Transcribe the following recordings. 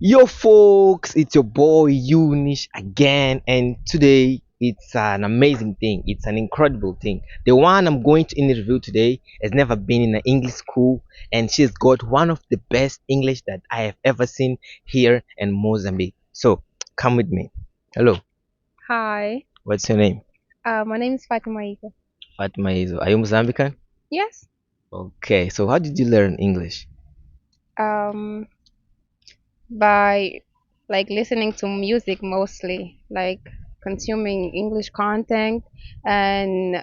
Yo, folks, it's your boy Unish again, and today it's an amazing thing. It's an incredible thing. The one I'm going to interview today has never been in an English school, and she's got one of the best English that I have ever seen here in Mozambique. So, come with me. Hello, Hi, what's your name? my name is Fatimo. Fatma Izo. Are you Mozambican? Yes. Okay, so how did you learn English? Um, by listening to music mostly, like consuming English content and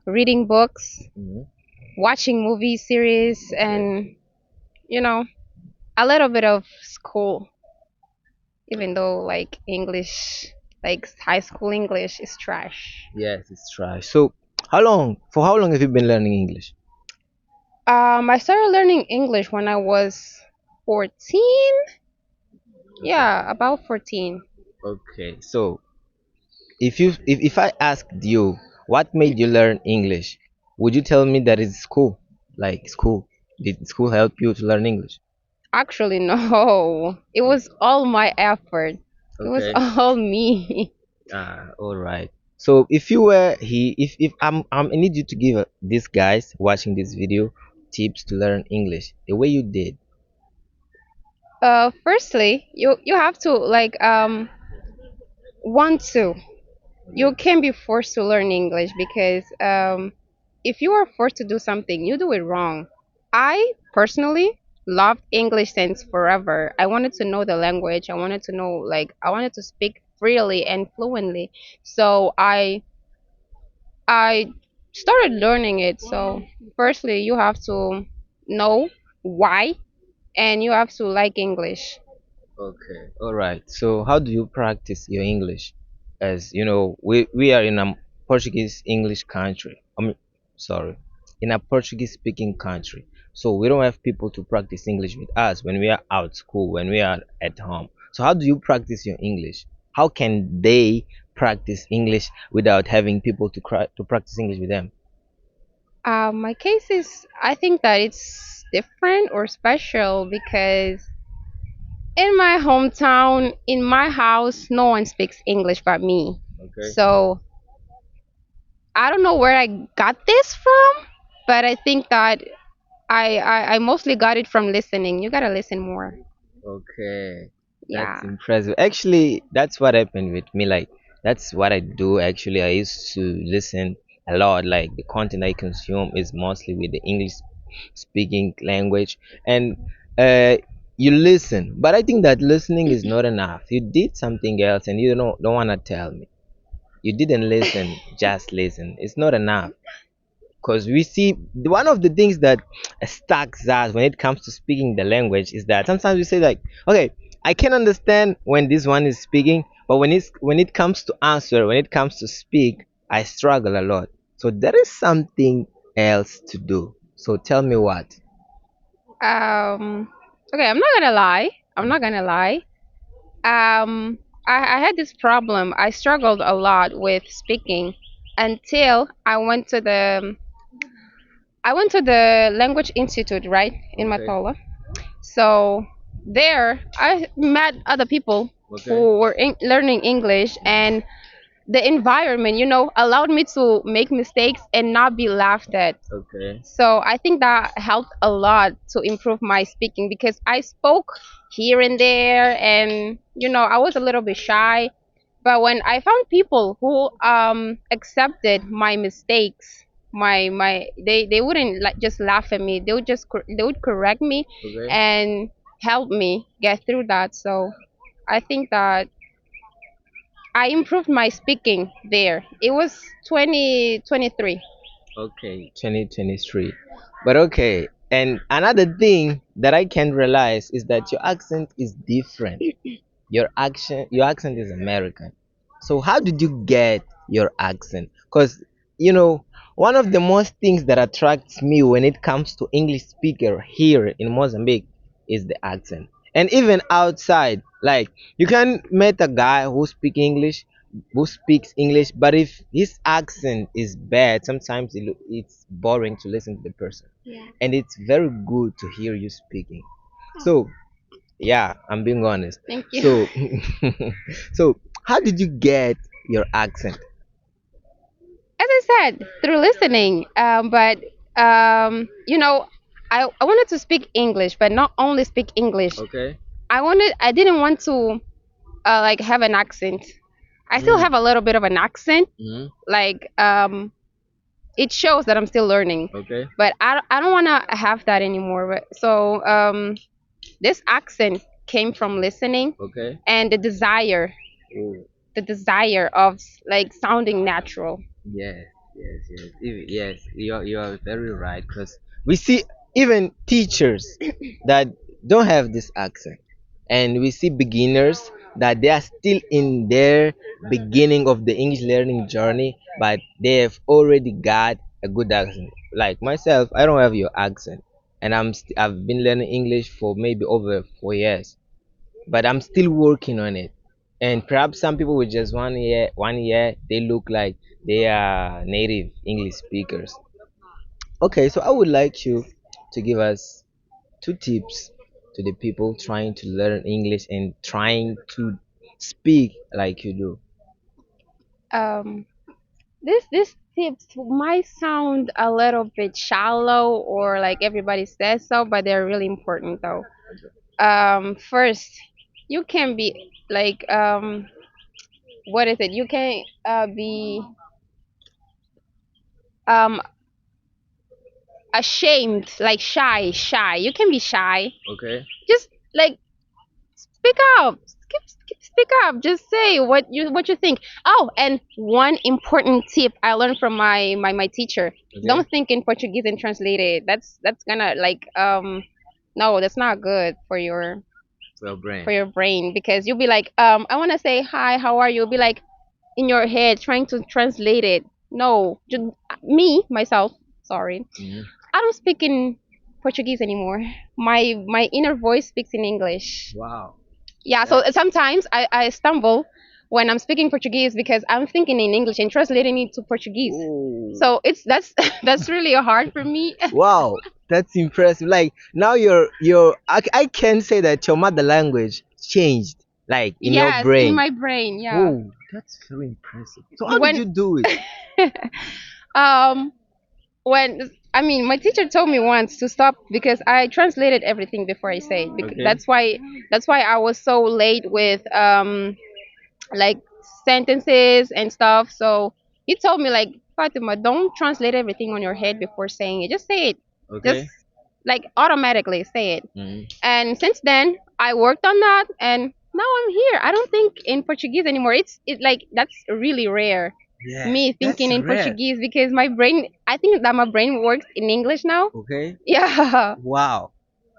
reading books, Mhm. watching movie series, Okay. and you know, a little bit of school, even though English, like high school English is trash. Yes, it's trash. So, how long have you been learning English? I started learning English when I was 14. Okay. Yeah, about 14. Okay, so if I asked you what made you learn English, would you tell me that it's school? Like school. Did school help you to learn English? Actually, no. It was all my effort. It was Okay. all me. All right. So if you were he if I need you to give these guys watching this video tips to learn English the way you did. Firstly, you have to want to. You Okay. can be forced to learn English because if you are forced to do something, you do it wrong. I personally loved English since forever. I wanted to know the language. I wanted to know I wanted to speak freely and fluently. So I started learning it. So, firstly, you have to know why and you have to like English. Okay. All right. So how do you practice your English? As you know, we are in a Portuguese English country. Sorry, in a Portuguese speaking country. So we don't have people to practice English with us when we are out school, when we are at home. So how do you practice your English? How can they practice English without having people to practice English with them? My case is, I think that it's different or special because in my hometown, in my house, no one speaks English but me. Okay. So, I don't know where I got this from, but I think that I mostly got it from listening. You gotta listen more. Okay, that's Yeah. impressive. Actually, that's what happened with me. Like, that's what I do. Actually, I used to listen a lot. Like, the content I consume is mostly with the English speaking language, and uh, you listen. But I think that listening is not enough. You did something else, and you don't wanna tell me. You didn't listen. Just listen. It's not enough because we see one of the things that stacks us when it comes to speaking the language is that sometimes we say like, okay, I can understand when this one is speaking, but when it comes to answer, when it comes to speak, I struggle a lot. So there is something else to do. So tell me what. Um. Okay, I'm not gonna lie. I'm not gonna lie. Um, I had this problem. I struggled a lot with speaking until I went to the language institute, right, in Okay. Matola. So there I met other people Okay. who were learning English, and the environment, allowed me to make mistakes and not be laughed at. Okay. So I think that helped a lot to improve my speaking because I spoke here and there, and I was a little bit shy. But when I found people who accepted my mistakes, they wouldn't just laugh at me. They would correct me Okay. and help me get through that. So I think that I improved my speaking there. It was 2023. Okay, 2023. But okay, and another thing that I can realize is that your accent is different. Your accent is American. So how did you get your accent? Because one of the most things that attracts me when it comes to English speaker here in Mozambique is the accent. And even outside, like you can meet a guy who speaks English, but if his accent is bad, sometimes it's boring to listen to the person. Yeah. And it's very good to hear you speaking. So Yeah, I'm being honest. Thank you. So, so how did you get your accent? As I said, through listening. But you know, I wanted to speak English, but not only speak English. Okay. I didn't want to like have an accent. I still Mm. have a little bit of an accent. Mm. Like it shows that I'm still learning. Okay. But I don't want to have that anymore. So this accent came from listening Okay. and Oh. the desire of like sounding natural. Yes, yes, yes, yes. You are very right because we see even teachers that don't have this accent, and we see beginners that they are still in their beginning of the English learning journey, but they have already got a good accent. Like myself, I don't have your accent, and I've been learning English for maybe over 4 years, but I'm still working on it. And perhaps some people with just 1 year, they look like they are native English speakers. Okay, so I would like you to give us two tips to the people trying to learn English and trying to speak like you do. Um, this tips might sound a little bit shallow or like everybody says so, but they're really important though. First, you can be like what is it? You can be um ashamed, like shy. You can be shy. Okay. Just like speak up. Speak up. Just say what you think. Oh, and one important tip I learned from my teacher: Okay. don't think in Portuguese and translate it. That's gonna like no, that's not good For your for brain. your brain because you'll be like I want to say hi, how are you? You'll be like in your head trying to translate it. No, just me myself. Sorry, Mhm. I don't speak in Portuguese anymore. My inner voice speaks in English. Wow. Yeah, so That's sometimes I stumble when I'm speaking Portuguese because I'm thinking in English and translating it to Portuguese. Ooh. So it's that's really hard for me. Wow, that's impressive. Like now I can say that your mother language changed, like in your Yes, in brain. my brain, yeah. Whoa, that's very impressive. So how did When you do it? um when I mean my teacher told me once to stop because I translated everything before I say it. Okay. That's why I was so late with like sentences and stuff. So he told me like Fatima, don't translate everything on your head before saying it. Just say it. Just Okay. like automatically say it. Mhm. And since then, I worked on that, and now I'm here. I don't think in Portuguese anymore. It's like that's really rare. Yeah, Me that's thinking in rare. Portuguese because my brain. I think that my brain works in English now. Okay. Yeah. Wow,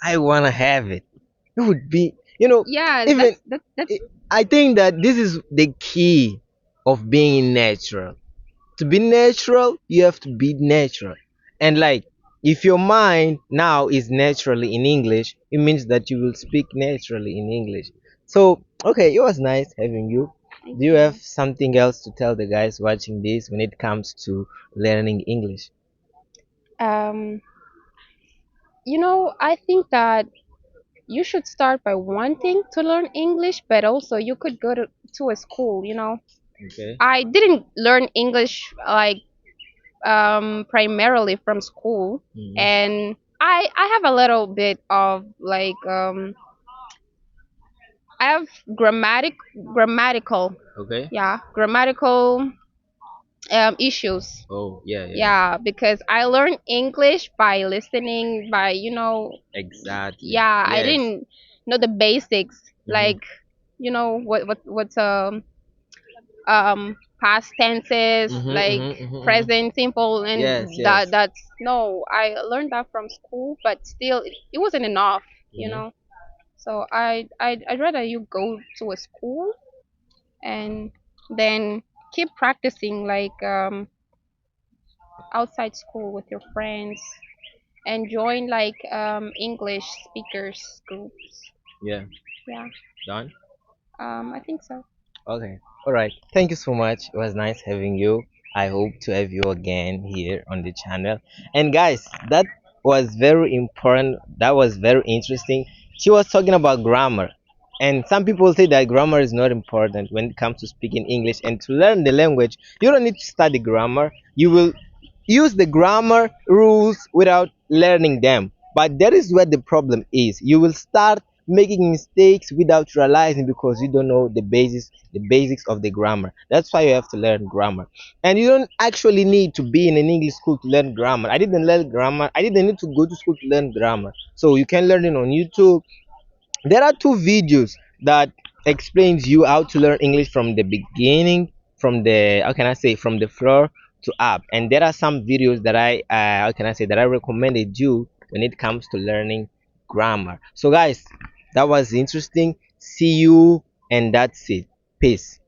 I wanna have it. It would be, you know, Yeah. even That's I think that this is the key of being natural. To be natural, you have to be natural. And like, if your mind now is naturally in English, it means that you will speak naturally in English. So, okay, it was nice having you. thank Do you have you. something else to tell the guys watching this when it comes to learning English? Um, I think that you should start by wanting to learn English, but also you could go to a school. Okay. I didn't learn English like primarily from school, Mhm. and I have a little bit of like I have grammatical Okay. grammatical issues. Oh, yeah, yeah. Yeah, because I learned English by listening, by Exactly. yeah, I Yes. didn't know the basics Hmm. like what's past tenses like present simple Yes, and yes. that's no, I learned that from school, but still it wasn't enough you Hmm. know so I'd rather you go to a school and then keep practicing like outside school with your friends and join like English speakers groups. Yeah. Yeah, Done. I think so. Okay. All right. Thank you so much. It was nice having you. I hope to have you again here on the channel. And guys, that was very important. That was very interesting. She was talking about grammar. And some people say that grammar is not important when it comes to speaking English. And to learn the language, you don't need to study grammar. You will use the grammar rules without learning them. But that is where the problem is. You will start making mistakes without realizing because you don't know the basics of the grammar. That's why you have to learn grammar. And you don't actually need to be in an English school to learn grammar. I didn't learn grammar. I didn't need to go to school to learn grammar. So you can learn it on YouTube. There are two videos that explains you how to learn English from the beginning, from the how can I say from the floor to up. And there are some videos that I how can I say that I recommended you when it comes to learning grammar. So guys, that was interesting. See you, and that's it. Peace.